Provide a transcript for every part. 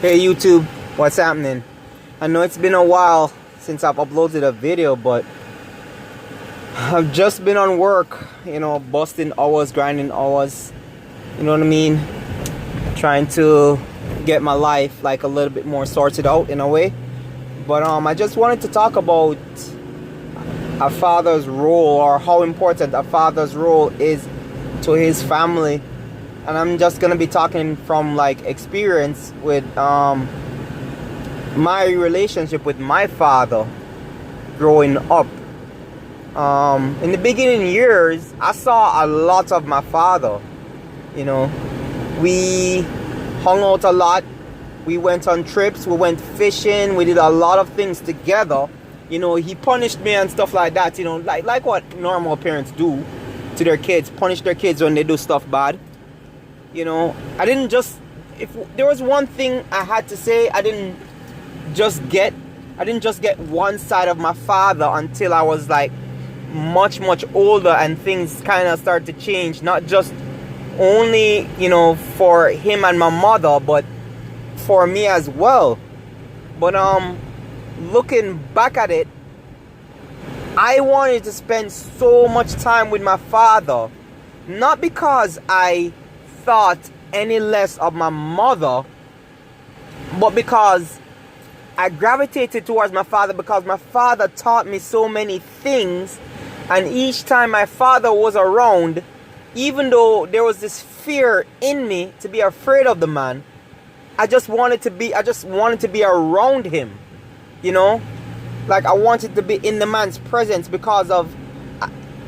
Hey YouTube, what's happening? I know it's been a while since I've uploaded a video, but I've just been on work, busting hours, grinding hours, you know what I mean? Trying to get my life like a little bit more sorted out in a way. But I just wanted to talk about a father's role, or how important a father's role is to his family. And I'm just gonna be talking from like experience with my relationship with my father growing up. In the beginning years, I saw a lot of my father. We hung out a lot. We went on trips. We went fishing. We did a lot of things together. He punished me and stuff like that. Like what normal parents do to their kids, punish their kids when they do stuff bad. I didn't just, if there was one thing I had to say, I didn't just get one side of my father until I was like much older, and things kind of started to change, not just only for him and my mother, but for me as well. But looking back at it, I wanted to spend so much time with my father, not because I thought any less of my mother, but because I gravitated towards my father, because my father taught me so many things. And each time my father was around, even though there was this fear in me to be afraid of the man, I just wanted to be around him. Like I wanted to be in the man's presence, because of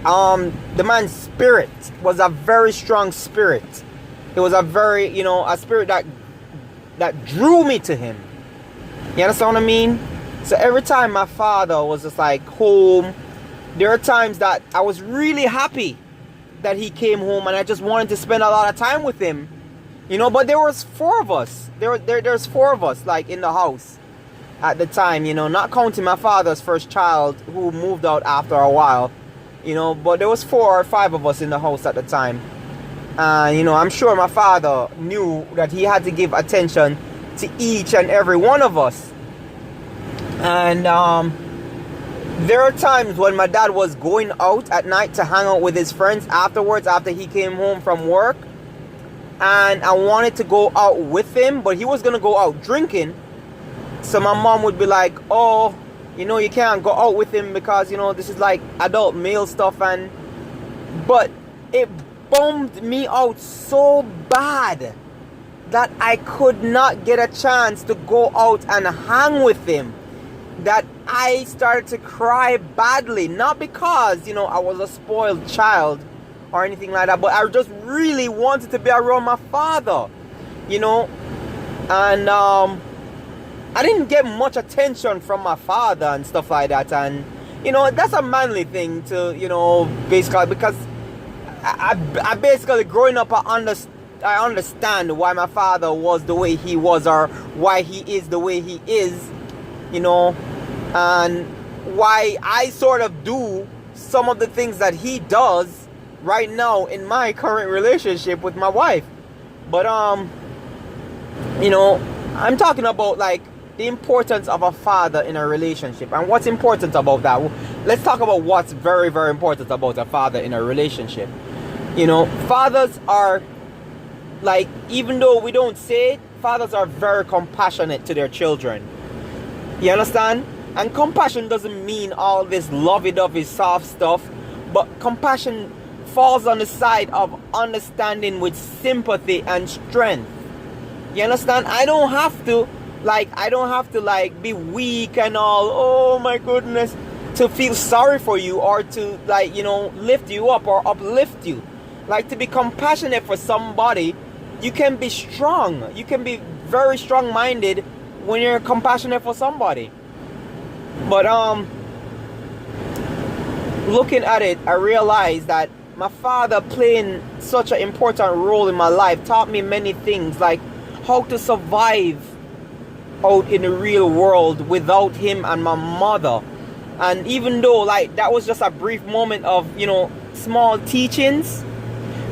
the man's spirit was a very strong spirit. It was a very, a spirit that drew me to him. You understand what I mean? So every time my father was just like home, there are times that I was really happy that he came home, and I just wanted to spend a lot of time with him. But there was four of us. There's four of us like in the house at the time, not counting my father's first child who moved out after a while. But there was 4 or 5 of us in the house at the time. I'm sure my father knew that he had to give attention to each and every one of us. And there are times when my dad was going out at night to hang out with his friends afterwards, after he came home from work. And I wanted to go out with him, but he was going to go out drinking. So my mom would be like, oh, you can't go out with him because, this is like adult male stuff. But it bummed me out so bad that I could not get a chance to go out and hang with him, that I started to cry badly. Not because, I was a spoiled child or anything like that, but I just really wanted to be around my father, and I didn't get much attention from my father and stuff like that. And that's a manly thing to, basically, because I basically, growing up, I understand why my father was the way he was, or why he is the way he is, and why I sort of do some of the things that he does right now in my current relationship with my wife. But I'm talking about like the importance of a father in a relationship. And what's important about that? Let's talk about what's very, very important about a father in a relationship. Fathers are, like, even though we don't say it, fathers are very compassionate to their children. You understand? And compassion doesn't mean all this lovey-dovey soft stuff, but compassion falls on the side of understanding with sympathy and strength. You understand? I don't have to be weak and all, oh my goodness, to feel sorry for you, or to lift you up or uplift you. Like, to be compassionate for somebody, you can be strong. You can be very strong-minded when you're compassionate for somebody. But looking at it, I realized that my father playing such an important role in my life taught me many things, like how to survive out in the real world without him and my mother. And even though like that was just a brief moment of small teachings,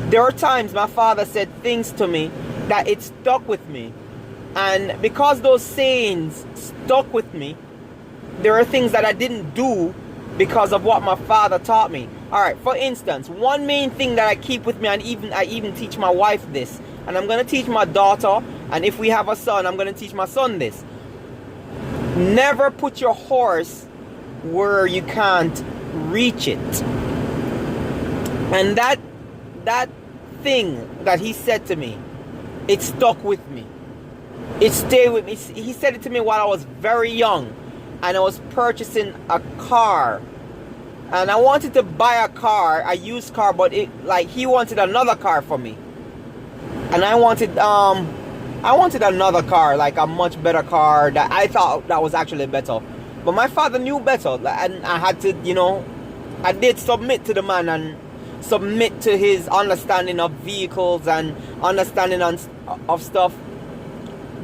there are times my father said things to me that it stuck with me. And because those sayings stuck with me, there are things that I didn't do because of what my father taught me. All right, for instance, one main thing that I keep with me, and I even teach my wife this, and I'm going to teach my daughter, and if we have a son, I'm going to teach my son this. Never put your horse where you can't reach it. And that thing that he said to me, it stuck with me. It stayed with me. He said it to me while I was very young, and I was purchasing a car, and I wanted to buy a car, a used car, but he wanted another car for me, and I wanted another car, like a much better car that I thought that was actually better, but my father knew better, and I had to, I did submit to the man and submit to his understanding of vehicles and understanding of stuff.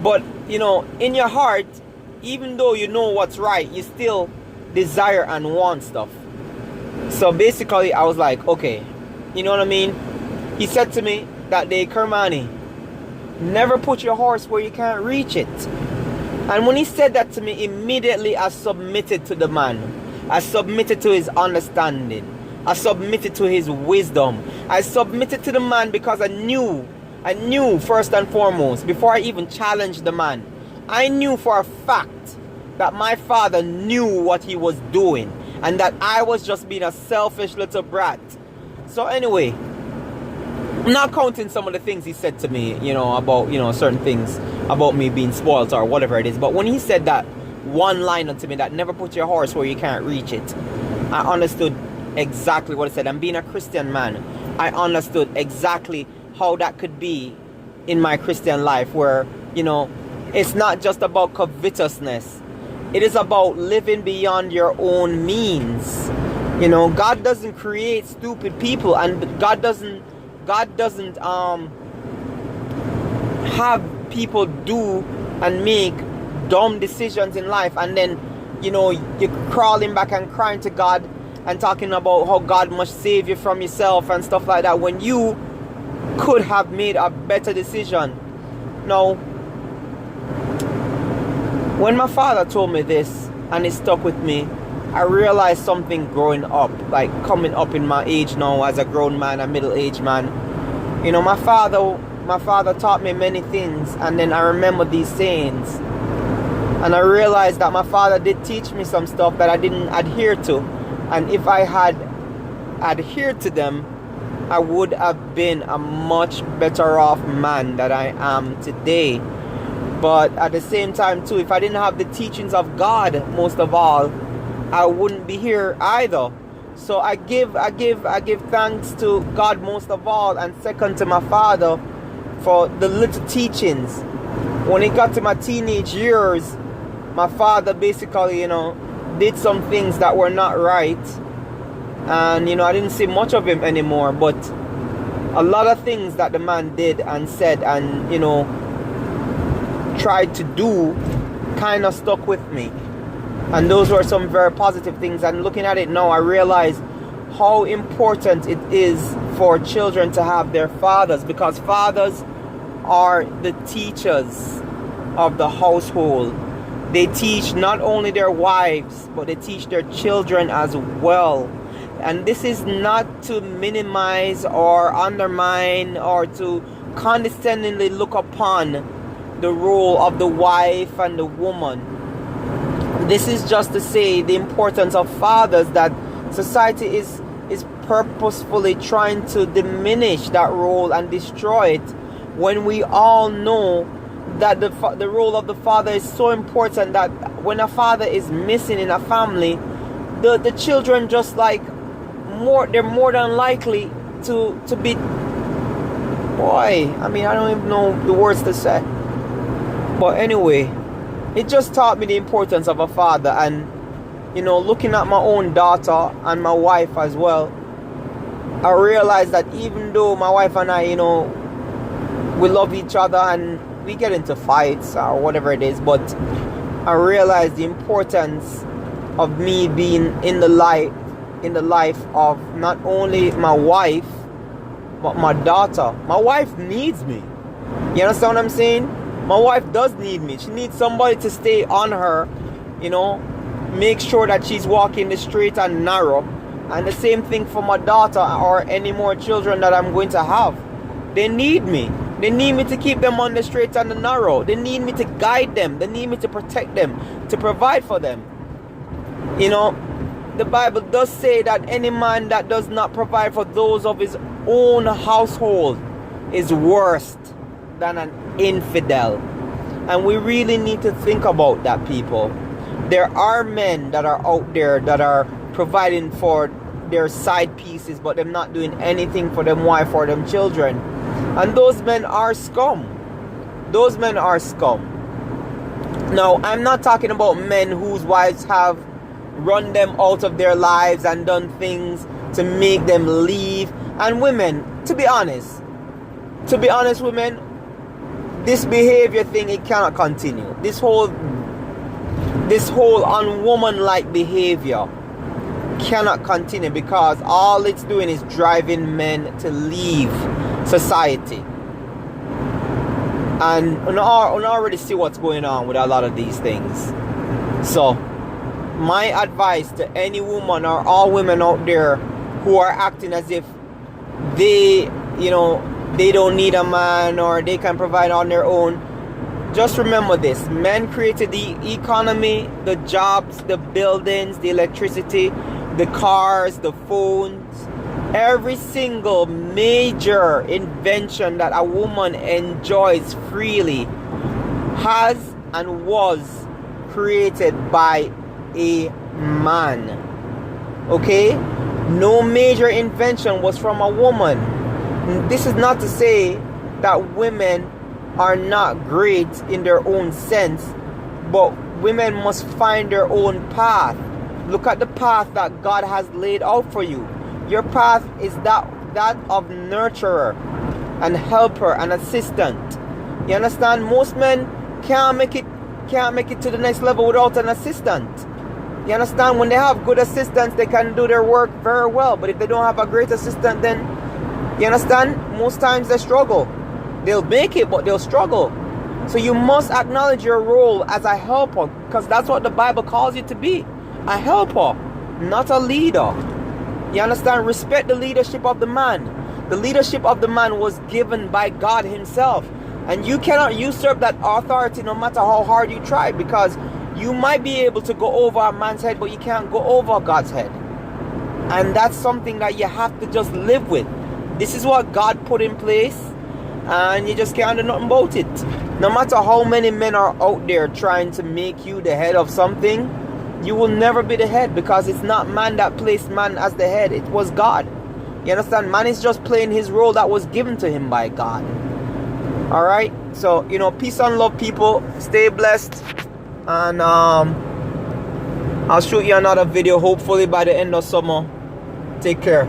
But in your heart, even though you know what's right, you still desire and want stuff. So basically I was like, okay, you know what I mean? He said to me that day, Kermani, never put your horse where you can't reach it. And when he said that to me, immediately I submitted to the man. I submitted to his understanding. I submitted to his wisdom. I submitted to the man because I knew first and foremost, before I even challenged the man, I knew for a fact that my father knew what he was doing and that I was just being a selfish little brat. So anyway, I'm not counting some of the things he said to me, about, certain things about me being spoiled or whatever it is. But when he said that one line to me, that never put your horse where you can't reach it, I understood exactly what he said. And being a Christian man, I understood exactly how that could be in my Christian life, where, it's not just about covetousness. It is about living beyond your own means. God doesn't create stupid people, and God doesn't have people do and make dumb decisions in life, and then you're crawling back and crying to God and talking about how God must save you from yourself and stuff like that, when you could have made a better decision. Now, when my father told me this and it stuck with me, I realized something growing up, like coming up in my age now as a grown man, a middle-aged man. My father taught me many things, and then I remember these sayings, and I realized that my father did teach me some stuff that I didn't adhere to, and if I had adhered to them, I would have been a much better off man that I am today. But at the same time too, if I didn't have the teachings of God, most of all, I wouldn't be here either. So I give thanks to God most of all, and second to my father for the little teachings. When it got to my teenage years, my father basically, did some things that were not right. And I didn't see much of him anymore, but a lot of things that the man did and said and tried to do kind of stuck with me, and those were some very positive things. And looking at it now, I realize how important it is for children to have their fathers, because fathers are the teachers of the household. They teach not only their wives, but they teach their children as well. And this is not to minimize or undermine or to condescendingly look upon the role of the wife and the woman. This is just to say the importance of fathers, that society is purposefully trying to diminish that role and destroy it, when we all know that the role of the father is so important, that when a father is missing in a family, the children just they're more than likely to be, I don't even know the words to say. But anyway, it just taught me the importance of a father. And looking at my own daughter and my wife as well, I realized that even though my wife and I, we love each other and we get into fights or whatever it is, but I realized the importance of me being in the life of not only my wife but my daughter. My wife needs me. You understand what I'm saying? My wife does need me. She needs somebody to stay on her, you know, make sure that she's walking the straight and narrow. And the same thing for my daughter or any more children that I'm going to have. They need me. They need me to keep them on the straight and the narrow. They need me to guide them. They need me to protect them, to provide for them. You know, the Bible does say that any man that does not provide for those of his own household is worse than an infidel. And we really need to think about that, people. There are men that are out there that are providing for their side pieces, but they're not doing anything for them wife or them children. And those men are scum. Those men are scum. Now, I'm not talking about men whose wives have run them out of their lives and done things to make them leave. And women, to be honest, women, this behavior thing, it cannot continue. This whole unwomanlike behavior cannot continue, because all it's doing is driving men to leave society. And we already see what's going on with a lot of these things. So my advice to any woman or all women out there who are acting as if they, you know, they don't need a man or they can provide on their own, just remember this: men created the economy, the jobs, the buildings, the electricity, the cars, the phones. Every single major invention that a woman enjoys freely has and was created by a man. Okay? No major invention was from a woman. This is not to say that women are not great in their own sense, but women must find their own path. Look at the path that God has laid out for you. Your path is that of nurturer and helper and assistant. You understand? Most men can't make it to the next level without an assistant. You understand? When they have good assistants, they can do their work very well. But if they don't have a great assistant, then, you understand, most times they struggle. They'll make it, but they'll struggle. So you must acknowledge your role as a helper, because that's what the Bible calls you to be. A helper, not a leader. You understand? Respect the leadership of the man. The leadership of the man was given by God himself. And you cannot usurp that authority no matter how hard you try, because you might be able to go over a man's head, but you can't go over God's head. And that's something that you have to just live with. This is what God put in place, and you just can't do nothing about it. No matter how many men are out there trying to make you the head of something, you will never be the head, because it's not man that placed man as the head. It was God. You understand? Man is just playing his role that was given to him by God. Alright? So, you know, peace and love, people. Stay blessed. And I'll shoot you another video hopefully by the end of summer. Take care.